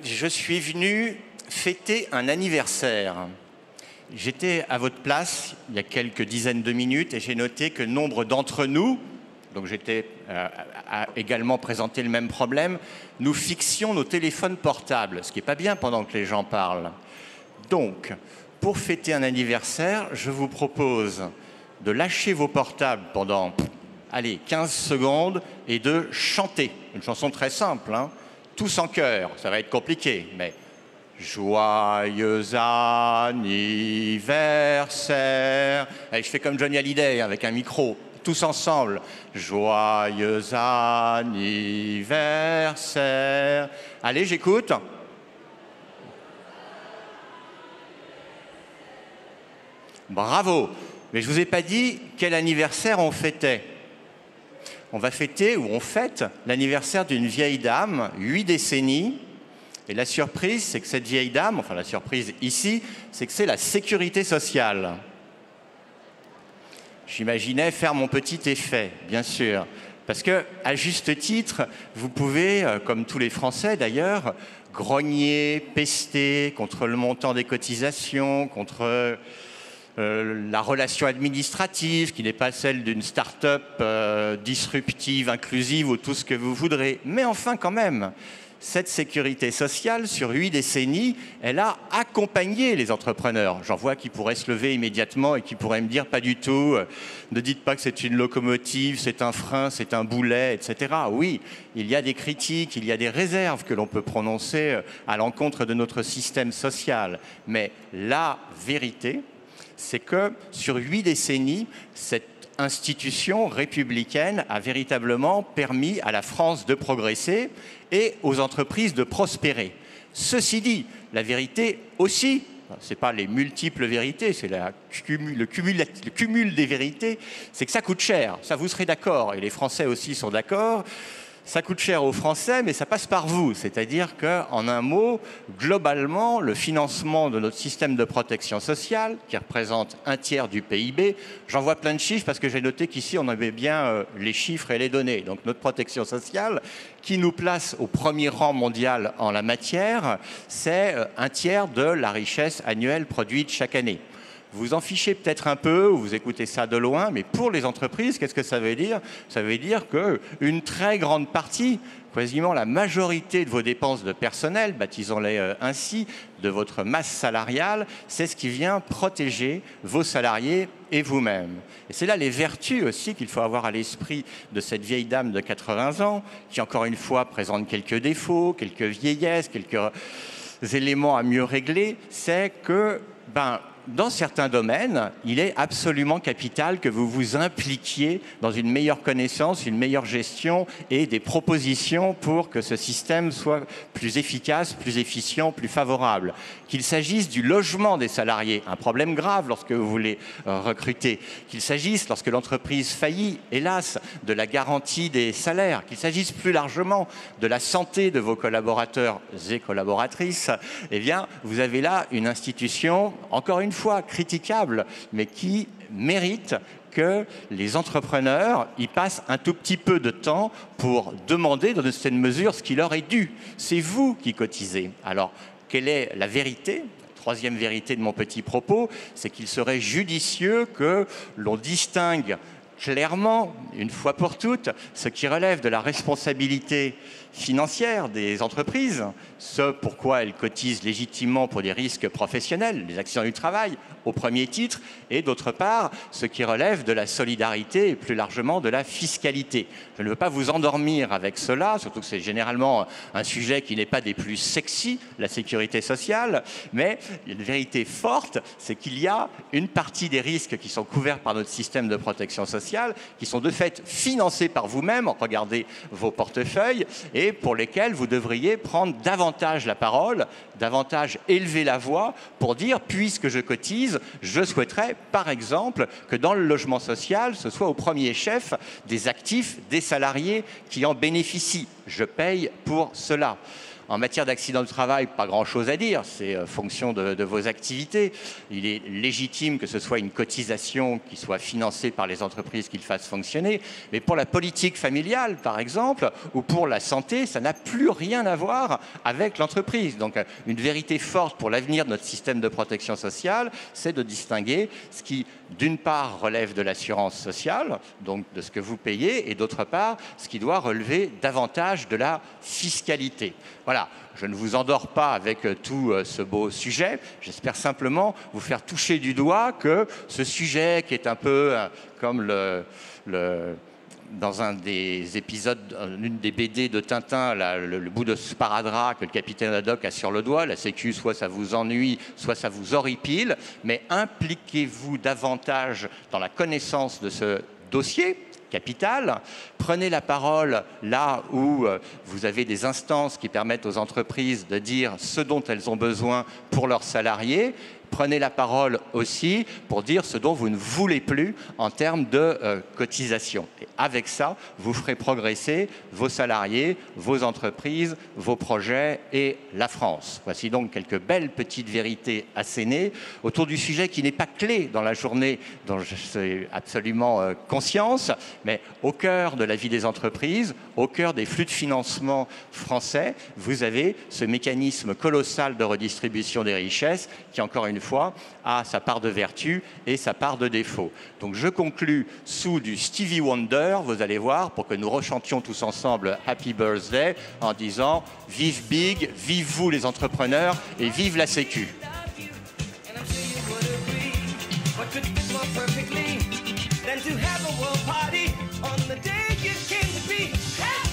Je suis venu fêter un anniversaire. J'étais à votre place il y a quelques dizaines de minutes et j'ai noté que nombre d'entre nous, donc j'étais à également présenté le même problème, nous fixions nos téléphones portables, ce qui n'est pas bien pendant que les gens parlent. Donc, pour fêter un anniversaire, je vous propose de lâcher vos portables pendant, allez, 15 secondes et de chanter. Une chanson très simple, hein, tous en chœur. Ça va être compliqué, mais... Joyeux anniversaire. Allez, je fais comme Johnny Hallyday avec un micro, tous ensemble. Joyeux anniversaire. Allez, j'écoute. Bravo. Mais je ne vous ai pas dit quel anniversaire on fêtait. On va fêter, ou on fête, l'anniversaire d'une vieille dame, 8 décennies. Et la surprise, c'est que cette vieille dame, enfin la surprise ici, c'est que c'est la sécurité sociale. J'imaginais faire mon petit effet, bien sûr. Parce que, à juste titre, vous pouvez, comme tous les Français d'ailleurs, grogner, pester contre le montant des cotisations, contre la relation administrative, qui n'est pas celle d'une start-up disruptive, inclusive ou tout ce que vous voudrez. Mais enfin, quand même, cette sécurité sociale, sur 8 décennies, elle a accompagné les entrepreneurs. J'en vois qui pourraient se lever immédiatement et qui pourraient me dire « pas du tout, ne dites pas que c'est une locomotive, c'est un frein, c'est un boulet, etc. » Oui, il y a des critiques, il y a des réserves que l'on peut prononcer à l'encontre de notre système social. Mais la vérité, c'est que sur 8 décennies, cette institution républicaine a véritablement permis à la France de progresser et aux entreprises de prospérer. Ceci dit, la vérité aussi, ce n'est pas les multiples vérités, c'est le cumul des vérités, c'est que ça coûte cher. Ça, vous serez d'accord, et les Français aussi sont d'accord. Ça coûte cher aux Français, mais ça passe par vous. C'est-à-dire qu'en un mot, globalement, le financement de notre système de protection sociale, qui représente 1/3 du PIB, j'en vois plein de chiffres parce que j'ai noté qu'ici, on avait bien les chiffres et les données. Donc notre protection sociale, qui nous place au premier rang mondial en la matière, c'est 1/3 de la richesse annuelle produite chaque année. Vous en fichez peut-être un peu, ou vous écoutez ça de loin, mais pour les entreprises, qu'est-ce que ça veut dire? Ça veut dire qu'une très grande partie, quasiment la majorité de vos dépenses de personnel, baptisons-les ainsi, de votre masse salariale, c'est ce qui vient protéger vos salariés et vous-même. Et c'est là les vertus aussi qu'il faut avoir à l'esprit de cette vieille dame de 80 ans, qui encore une fois présente quelques défauts, quelques vieillesses, quelques éléments à mieux régler, c'est que, dans certains domaines, il est absolument capital que vous vous impliquiez dans une meilleure connaissance, une meilleure gestion et des propositions pour que ce système soit plus efficace, plus efficient, plus favorable. Qu'il s'agisse du logement des salariés, un problème grave lorsque vous voulez recruter, qu'il s'agisse, lorsque l'entreprise faillit, hélas, de la garantie des salaires, qu'il s'agisse plus largement de la santé de vos collaborateurs et collaboratrices, eh bien, vous avez là une institution, encore une fois critiquable, mais qui mérite que les entrepreneurs y passent un tout petit peu de temps pour demander dans une certaine mesure ce qui leur est dû. C'est vous qui cotisez. Alors, quelle est la vérité ? Troisième vérité de mon petit propos, c'est qu'il serait judicieux que l'on distingue clairement, une fois pour toutes, ce qui relève de la responsabilité financière des entreprises, ce pourquoi elles cotisent légitimement pour des risques professionnels, les accidents du travail, au premier titre, et d'autre part, ce qui relève de la solidarité et plus largement de la fiscalité. Je ne veux pas vous endormir avec cela, surtout que c'est généralement un sujet qui n'est pas des plus sexy, la sécurité sociale, mais une vérité forte, c'est qu'il y a une partie des risques qui sont couverts par notre système de protection sociale, qui sont de fait financés par vous-même, regardez vos portefeuilles, et pour lesquels vous devriez prendre davantage la parole, davantage élever la voix pour dire, puisque je cotise, je souhaiterais, par exemple, que dans le logement social, ce soit au premier chef des actifs, des salariés qui en bénéficient. Je paye pour cela. En matière d'accident du travail, pas grand-chose à dire, c'est fonction de vos activités. Il est légitime que ce soit une cotisation qui soit financée par les entreprises qui le fassent fonctionner, mais pour la politique familiale, par exemple, ou pour la santé, ça n'a plus rien à voir avec l'entreprise. Donc une vérité forte pour l'avenir de notre système de protection sociale, c'est de distinguer ce qui, d'une part, relève de l'assurance sociale, donc de ce que vous payez, et d'autre part, ce qui doit relever davantage de la fiscalité. Voilà, je ne vous endors pas avec tout ce beau sujet. J'espère simplement vous faire toucher du doigt que ce sujet qui est un peu comme dans un des épisodes, l'une des BD de Tintin, le bout de sparadrap que le capitaine Haddock a sur le doigt, la sécu, soit ça vous ennuie, soit ça vous horripile, mais impliquez-vous davantage dans la connaissance de ce dossier capital. Prenez la parole là où vous avez des instances qui permettent aux entreprises de dire ce dont elles ont besoin pour leurs salariés. Prenez la parole aussi pour dire ce dont vous ne voulez plus en termes de cotisation. Et avec ça, vous ferez progresser vos salariés, vos entreprises, vos projets et la France. Voici donc quelques belles petites vérités assénées autour du sujet qui n'est pas clé dans la journée dont je suis absolument conscience, mais au cœur de la vie des entreprises, au cœur des flux de financement français, vous avez ce mécanisme colossal de redistribution des richesses qui, encore une fois, a sa part de vertu et sa part de défaut. Donc je conclus sous du Stevie Wonder, vous allez voir, pour que nous rechantions tous ensemble Happy Birthday en disant « Vive Big, vive vous les entrepreneurs et vive la Sécu ». Than to have a world party on the day you came to be. Hey!